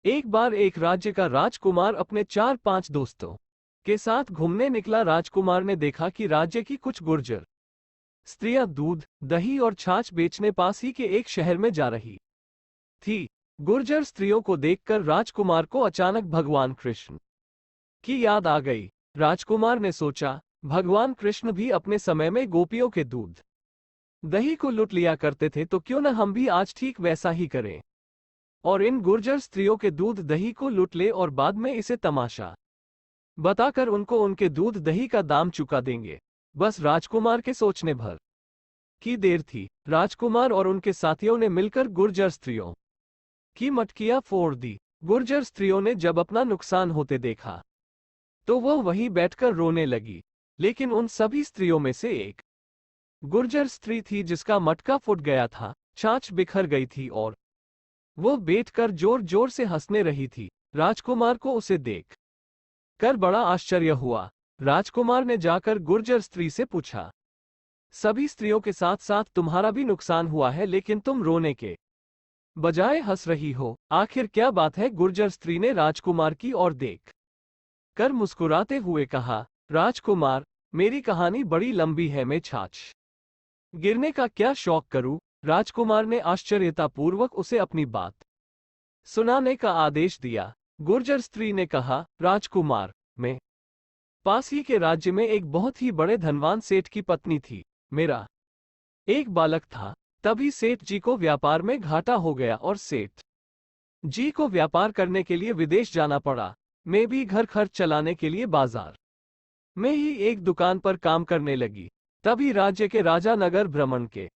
एक बार एक राज्य का राजकुमार अपने 4-5 दोस्तों के साथ घूमने निकला। राजकुमार ने देखा कि राज्य की कुछ गुर्जर स्त्रियां दूध, दही और छाछ बेचने पास ही के एक शहर में जा रही थी। गुर्जर स्त्रियों को देखकर राजकुमार को अचानक भगवान कृष्ण की याद आ गई। राजकुमार ने सोचा, भगवान कृष्ण भी अपने समय में गोपियों के दूध, दही को लूट लिया करते थे, तो क्यों न हम भी आज ठीक वैसा ही करें और इन गुर्जर स्त्रियों के दूध दही को लूट ले और बाद में इसे तमाशा बताकर उनको उनके दूध दही का दाम चुका देंगे। बस राजकुमार के सोचने भर की देर थी। राजकुमार और उनके साथियों ने मिलकर गुर्जर स्त्रियों की मटकियां फोड़ दी। गुर्जर स्त्रियों ने जब अपना नुकसान होते देखा तो वह वहीं बैठकर रोने लगी। लेकिन उन सभी स्त्रियों में से एक गुर्जर स्त्री थी जिसका मटका फूट गया था, छाछ बिखर गई थी और वो बैठकर जोर जोर से हंसने रही थी। राजकुमार को उसे देख कर बड़ा आश्चर्य हुआ। राजकुमार ने जाकर गुर्जर स्त्री से पूछा, सभी स्त्रियों के साथ साथ तुम्हारा भी नुकसान हुआ है, लेकिन तुम रोने के बजाय हंस रही हो, आखिर क्या बात है? गुर्जर स्त्री ने राजकुमार की ओर देख कर मुस्कुराते हुए कहा, राजकुमार, मेरी कहानी बड़ी लंबी है, मैं छाछ गिरने का क्या शौक करूं? राजकुमार ने आश्चर्यतापूर्वक उसे अपनी बात सुनाने का आदेश दिया। गुर्जर स्त्री ने कहा, राजकुमार, मैं पास ही के राज्य में एक बहुत ही बड़े धनवान सेठ की पत्नी थी। मेरा एक बालक था। तभी सेठ जी को व्यापार में घाटा हो गया और सेठ जी को व्यापार करने के लिए विदेश जाना पड़ा। मैं भी घर खर्च चलाने के लिए बाजार में ही एक दुकान पर काम करने लगी। तभी राज्य के राजा नगर भ्रमण के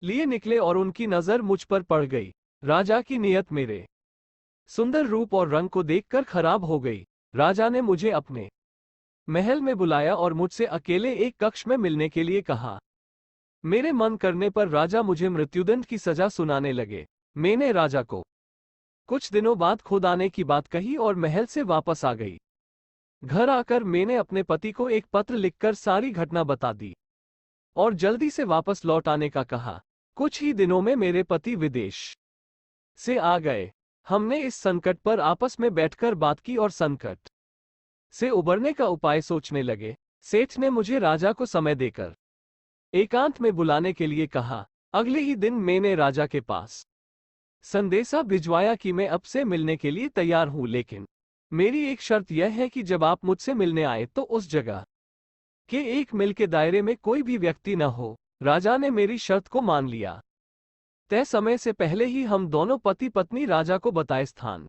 लिए निकले और उनकी नजर मुझ पर पड़ गई। राजा की नीयत मेरे सुंदर रूप और रंग को देखकर खराब हो गई। राजा ने मुझे अपने महल में बुलाया और मुझसे अकेले एक कक्ष में मिलने के लिए कहा। मेरे मन करने पर राजा मुझे मृत्युदंड की सजा सुनाने लगे। मैंने राजा को कुछ दिनों बाद खुद आने की बात कही और महल से वापस आ गई। घर आकर मैंने अपने पति को एक पत्र लिखकर सारी घटना बता दी और जल्दी से वापस लौट आने का कहा। कुछ ही दिनों में मेरे पति विदेश से आ गए। हमने इस संकट पर आपस में बैठकर बात की और संकट से उबरने का उपाय सोचने लगे। सेठ ने मुझे राजा को समय देकर एकांत में बुलाने के लिए कहा। अगले ही दिन मैंने राजा के पास संदेशा भिजवाया कि मैं अब से मिलने के लिए तैयार हूं, लेकिन मेरी एक शर्त यह है कि जब आप मुझसे मिलने आए तो उस जगह के 1 मील के दायरे में कोई भी व्यक्ति न हो। राजा ने मेरी शर्त को मान लिया। तय समय से पहले ही हम दोनों पति पत्नी राजा को बताए स्थान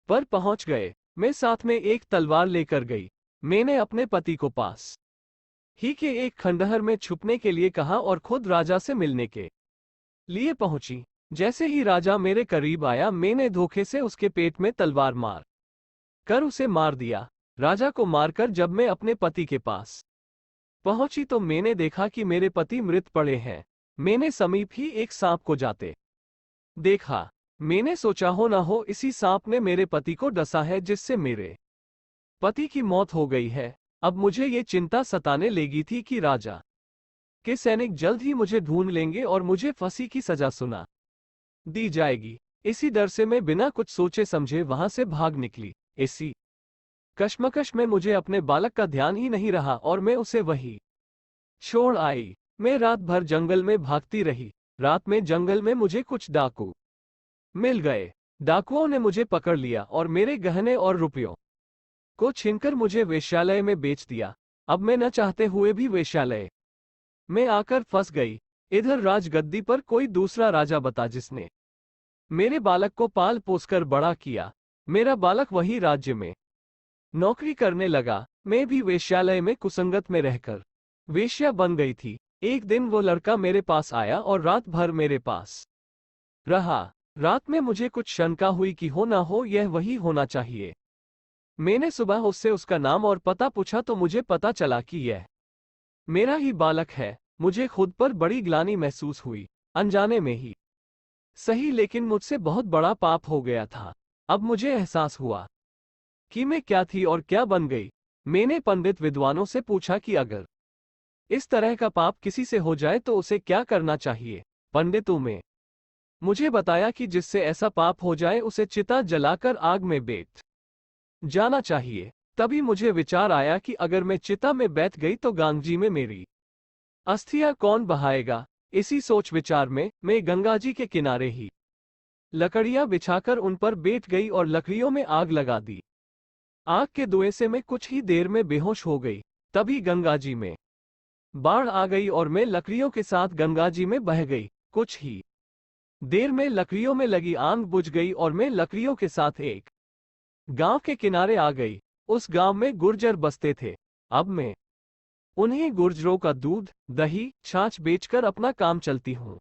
पर पहुंच गए। मैं साथ में एक तलवार लेकर गई। मैंने अपने पति को पास ही के एक खंडहर में छुपने के लिए कहा और खुद राजा से मिलने के लिए पहुंची। जैसे ही राजा मेरे करीब आया, मैंने धोखे से उसके पेट में तलवार मार कर उसे मार दिया। राजा को मारकर जब मैं अपने पति के पास पहुंची तो मैंने देखा कि मेरे पति मृत पड़े हैं। मैंने समीप ही एक सांप को जाते देखा। मैंने सोचा हो न हो इसी सांप ने मेरे पति को डसा है, जिससे मेरे पति की मौत हो गई है। अब मुझे ये चिंता सताने लगी थी कि राजा के सैनिक जल्द ही मुझे ढूंढ लेंगे और मुझे फांसी की सजा सुना दी जाएगी। इसी डर से मैं बिना कुछ सोचे समझे वहां से भाग निकली। इसी कश्मकश में मुझे अपने बालक का ध्यान ही नहीं रहा और मैं उसे वही छोड़ आई। मैं रात भर जंगल में भागती रही। रात में जंगल में मुझे कुछ डाकू मिल गए। डाकुओं ने मुझे पकड़ लिया और मेरे गहने और रुपयों को छीनकर मुझे वेश्यालय में बेच दिया। अब मैं न चाहते हुए भी वेश्यालय में आकर फंस गई। इधर राजगद्दी पर कोई दूसरा राजा बता जिसने मेरे बालक को पाल पोसकर बड़ा किया। मेरा बालक वही राज्य में नौकरी करने लगा। मैं भी वेश्यालय में कुसंगत में रहकर वेश्या बन गई थी। एक दिन वो लड़का मेरे पास आया और रात भर मेरे पास रहा। रात में मुझे कुछ शंका हुई कि हो ना हो यह वही होना चाहिए। मैंने सुबह उससे उसका नाम और पता पूछा तो मुझे पता चला कि यह मेरा ही बालक है। मुझे खुद पर बड़ी ग्लानि महसूस हुई। अनजाने में ही सही, लेकिन मुझसे बहुत बड़ा पाप हो गया था। अब मुझे एहसास हुआ कि मैं क्या थी और क्या बन गई। मैंने पंडित विद्वानों से पूछा कि अगर इस तरह का पाप किसी से हो जाए तो उसे क्या करना चाहिए। पंडितों में मुझे बताया कि जिससे ऐसा पाप हो जाए उसे चिता जलाकर आग में बैठ जाना चाहिए। तभी मुझे विचार आया कि अगर मैं चिता में बैठ गई तो गंगा में मेरी अस्थियां कौन बहाएगा। इसी सोच विचार में मैं गंगा जी के किनारे ही लकड़ियां बिछाकर उन पर बैठ गई और लकड़ियों में आग लगा दी। आग के धुएं से मैं कुछ ही देर में बेहोश हो गई। तभी गंगा जी में बाढ़ आ गई और मैं लकड़ियों के साथ गंगा जी में बह गई। कुछ ही देर में लकड़ियों में लगी आग बुझ गई और मैं लकड़ियों के साथ एक गांव के किनारे आ गई। उस गांव में गुर्जर बसते थे। अब मैं उन्हीं गुर्जरों का दूध, दही, छाछ बेचकर अपना काम चलती हूँ।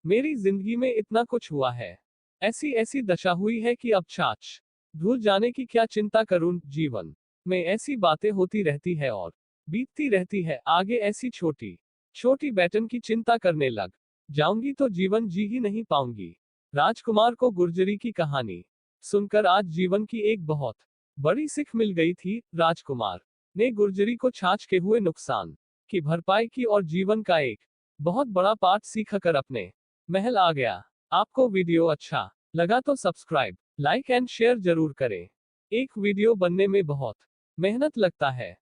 मेरी जिंदगी में इतना कुछ हुआ है, ऐसी ऐसी दशा हुई है कि अब छाछ भूल जाने की क्या चिंता करूं। जीवन में ऐसी बातें होती रहती है और बीतती रहती है। आगे ऐसी छोटी छोटी बैटन की चिंता करने लग जाऊंगी तो जीवन जी ही नहीं पाऊंगी। राजकुमार को गुर्जरी की कहानी सुनकर आज जीवन की एक बहुत बड़ी सीख मिल गई थी। राजकुमार ने गुर्जरी को छाछ के हुए नुकसान की भरपाई की और जीवन का एक बहुत बड़ा पाठ सीख कर अपने महल आ गया। आपको वीडियो अच्छा लगा तो सब्सक्राइब, लाइक एंड शेयर जरूर करें। एक वीडियो बनने में बहुत मेहनत लगता है।